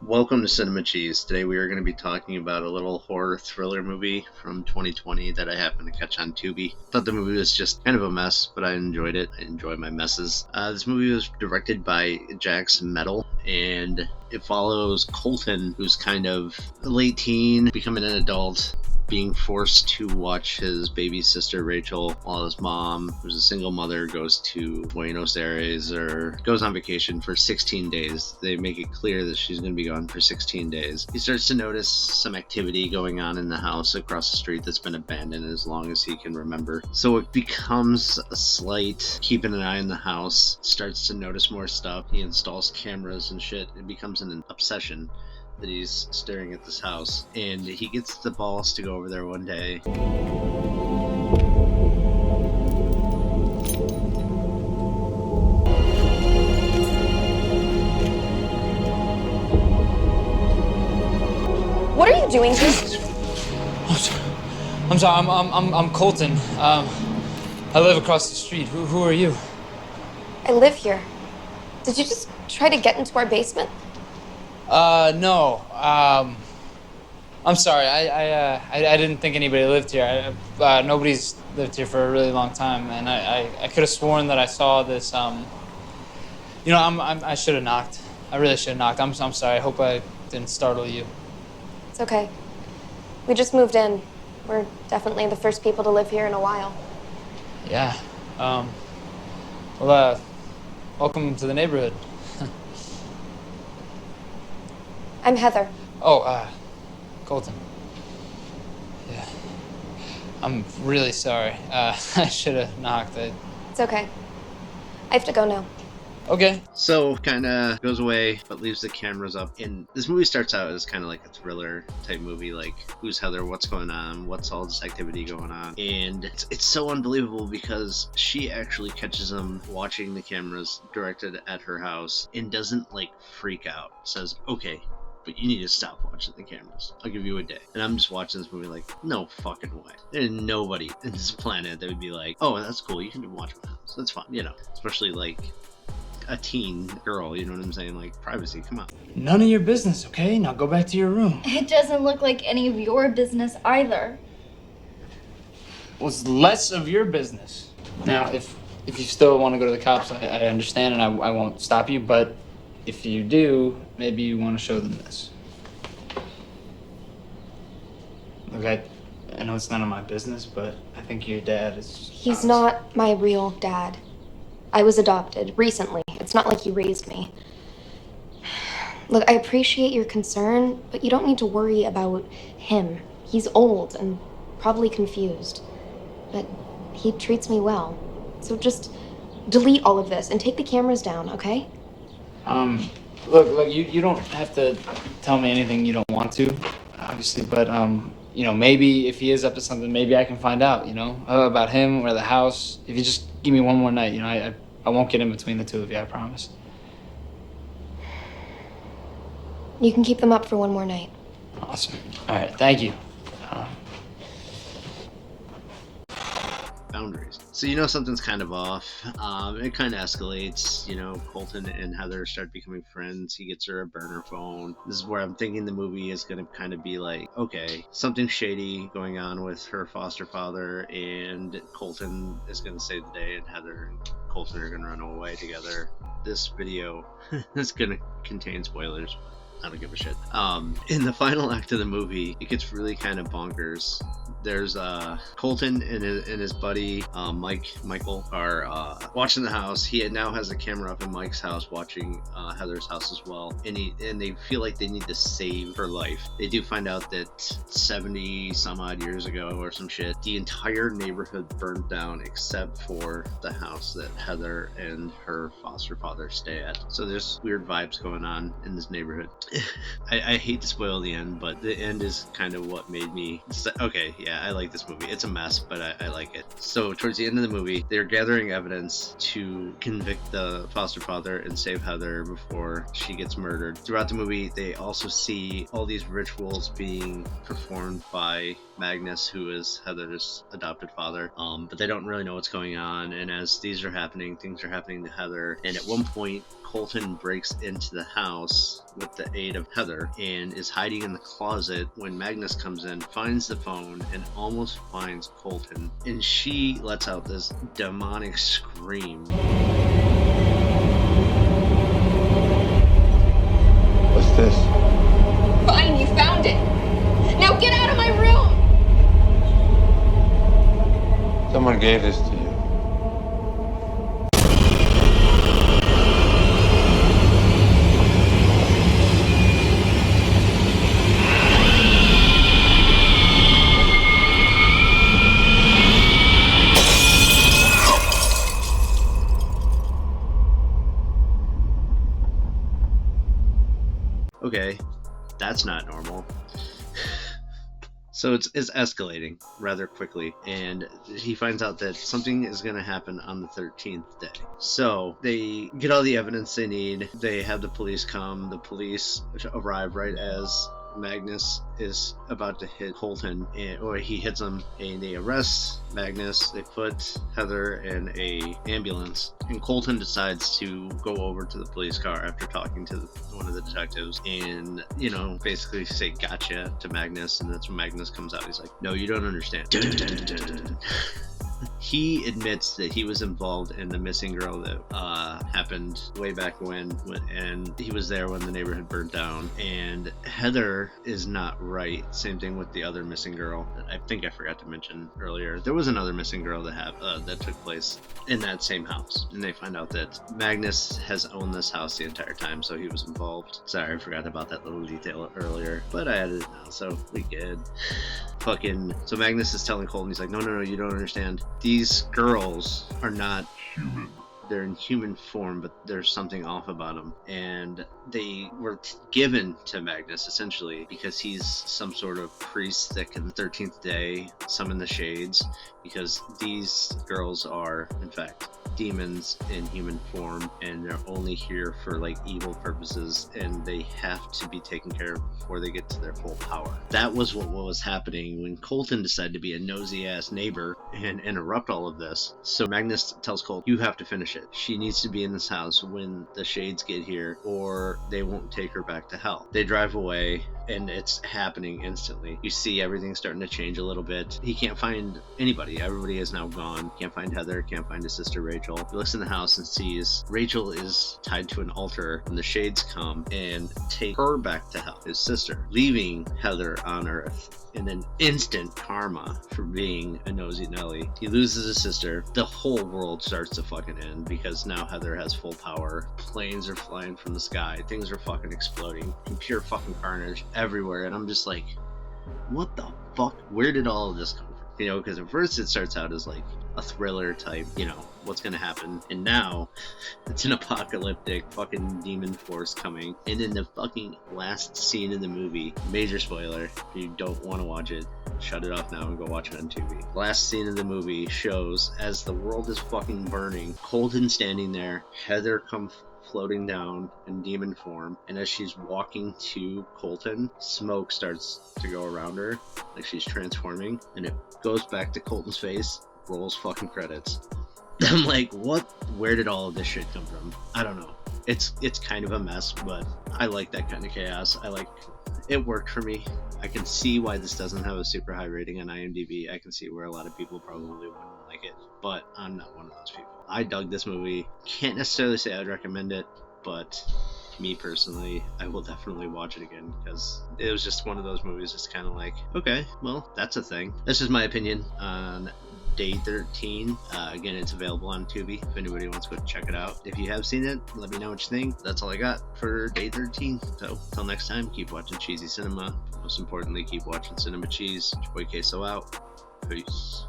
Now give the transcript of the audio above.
Welcome to Cinema Cheese. Today we are going to be talking about a little horror thriller movie from 2020 that I happened to catch on Tubi. Thought the movie was just kind of a mess, but I enjoyed it. I enjoy my messes. This movie was directed by Jax Metal, and it follows Colton, who's kind of a late teen, becoming an adult, being forced to watch his baby sister Rachel while his mom, who's a single mother, goes to Buenos Aires or goes on vacation for 16 days. They make it clear that she's going to be gone for 16 days. He starts to notice some activity going on in the house across the street that's been abandoned as long as he can remember. So it becomes a slight keeping an eye on the house, starts to notice more stuff. He installs cameras and shit. It becomes an obsession that he's staring at this house, and he gets the balls to go over there one day. What are you doing here? I'm sorry. I'm Colton. I live across the street. Who are you? I live here. Did you just try to get into our basement? No. I'm sorry. I didn't think anybody lived here. Nobody's lived here for a really long time, and I could have sworn that I saw this. I should have knocked. I really should have knocked. I'm sorry. I hope I didn't startle you. It's okay. We just moved in. We're definitely the first people to live here in a while. Yeah. Welcome to the neighborhood. I'm Heather. Oh, Colton. Yeah. I'm really sorry. I should have knocked it. It's okay. I have to go now. Okay. So kind of goes away, but leaves the cameras up. And this movie starts out as kind of like a thriller type movie, like who's Heather, what's going on, what's all this activity going on. And it's so unbelievable because she actually catches him watching the cameras directed at her house and doesn't like freak out. Says, okay, but you need to stop watching the cameras. I'll give you a day. And I'm just watching this movie like, no fucking way. There's nobody in this planet that would be like, oh, that's cool, you can watch my house. That's fine, especially like a teen girl, you know what I'm saying? Like, privacy, come on. None of your business, okay? Now go back to your room. It doesn't look like any of your business either. Well, it's less of your business. Now, if you still want to go to the cops, I understand, and I won't stop you, but if you do, maybe you want to show them this. Look, I know it's none of my business, but I think your dad is... He's not my real dad. I was adopted recently. It's not like he raised me. Look, I appreciate your concern, but you don't need to worry about him. He's old and probably confused, but he treats me well. So just delete all of this and take the cameras down, okay? Look, you don't have to tell me anything you don't want to, obviously, but, maybe if he is up to something, maybe I can find out, about him or the house. If you just give me one more night, I won't get in between the two of you, I promise. You can keep them up for one more night. Awesome. All right, thank you. Boundaries. So something's kind of off. It kind of escalates. Colton and Heather start becoming friends. He gets her a burner phone. This is where I'm thinking the movie is going to kind of be like, okay, something shady going on with her foster father, and Colton is going to save the day, and Heather and Colton are going to run away together. This video is going to contain spoilers. I don't give a shit. In the final act of the movie, it gets really kind of bonkers. There's Colton and his buddy Michael are watching the house. He now has a camera up in Mike's house, watching Heather's house as well. And they feel like they need to save her life. They do find out that 70 some odd years ago or some shit, the entire neighborhood burned down except for the house that Heather and her foster father stay at. So there's weird vibes going on in this neighborhood. I hate to spoil the end, but the end is kind of what made me say, okay, yeah, I like this movie. It's a mess, but I like it. So towards the end of the movie, they're gathering evidence to convict the foster father and save Heather before she gets murdered. Throughout the movie, they also see all these rituals being performed by Magnus, who is Heather's adopted father. But they don't really know what's going on. And as these are happening, things are happening to Heather. And at one point, Colton breaks into the house with the aid of Heather and is hiding in the closet when Magnus comes in, finds the phone, and almost finds Colton. And she lets out this demonic scream. What's this? Fine, you found it. Now get out of my room! Someone gave this to you. Okay, that's not normal. So it's escalating rather quickly, and he finds out that something is going to happen on the 13th day. So they get all the evidence they need. They have the police come. The police arrive right as Magnus is about to hit Colton, or he hits him, and they arrest Magnus. They put Heather in a ambulance, and Colton decides to go over to the police car after talking to one of the detectives and, you know, basically say gotcha to Magnus. And that's when Magnus comes out. He's like, no, you don't understand. Dun, dun, dun, dun. He admits that he was involved in the missing girl that happened way back when, and he was there when the neighborhood burned down. And Heather is not right. Same thing with the other missing girl. I think I forgot to mention earlier. There was another missing girl that took place in that same house, and they find out that Magnus has owned this house the entire time, so he was involved. Sorry, I forgot about that little detail earlier, but I added it now, so we good. So Magnus is telling Colton, he's like, no, you don't understand. These girls are not human. They're in human form, but there's something off about them. And they were given to Magnus, essentially, because he's some sort of priest that can, the 13th day, summon the shades, because these girls are, in fact, demons in human form, and they're only here for, like, evil purposes, and they have to be taken care of before they get to their full power. That was what was happening when Colton decided to be a nosy-ass neighbor and interrupt all of this. So Magnus tells Colton, you have to finish it. She needs to be in this house when the shades get here, or they won't take her back to hell. They drive away, and it's happening instantly. You see everything starting to change a little bit. He can't find anybody. Everybody is now gone. Can't find Heather, can't find his sister Rachel. He looks in the house and sees Rachel is tied to an altar when the shades come and take her back to hell, his sister, leaving Heather on Earth. And then instant karma for being a nosy Nelly. He loses his sister. The whole world starts to fucking end because now Heather has full power. Planes are flying from the sky. Things are fucking exploding. And pure fucking carnage everywhere. And I'm just like, what the fuck? Where did all of this come from? You know, because at first it starts out as like a thriller type, you know, what's gonna happen, and now it's an apocalyptic fucking demon force coming. And in the fucking last scene in the movie, major spoiler, if you don't want to watch it, shut it off now and go watch it on TV. Last scene of the movie shows as the world is fucking burning, Colton standing there, Heather comes floating down in demon form, and as she's walking to Colton, smoke starts to go around her like she's transforming, and it goes back to Colton's face, rolls fucking credits. I'm like, what? Where did all of this shit come from? I don't know. It's kind of a mess, but I like that kind of chaos. It worked for me. I can see why this doesn't have a super high rating on IMDb. I can see where a lot of people probably wouldn't like it, but I'm not one of those people. I dug this movie. Can't necessarily say I'd recommend it, but me personally, I will definitely watch it again because it was just one of those movies that's kind of like, okay, well, that's a thing. That's just my opinion on Day 13. Again, it's available on Tubi if anybody wants to go check it out. If you have seen it, let me know what you think. That's all I got for Day 13. So, till next time, keep watching Cheesy Cinema. Most importantly, keep watching Cinema Cheese. It's your boy Queso out. Peace.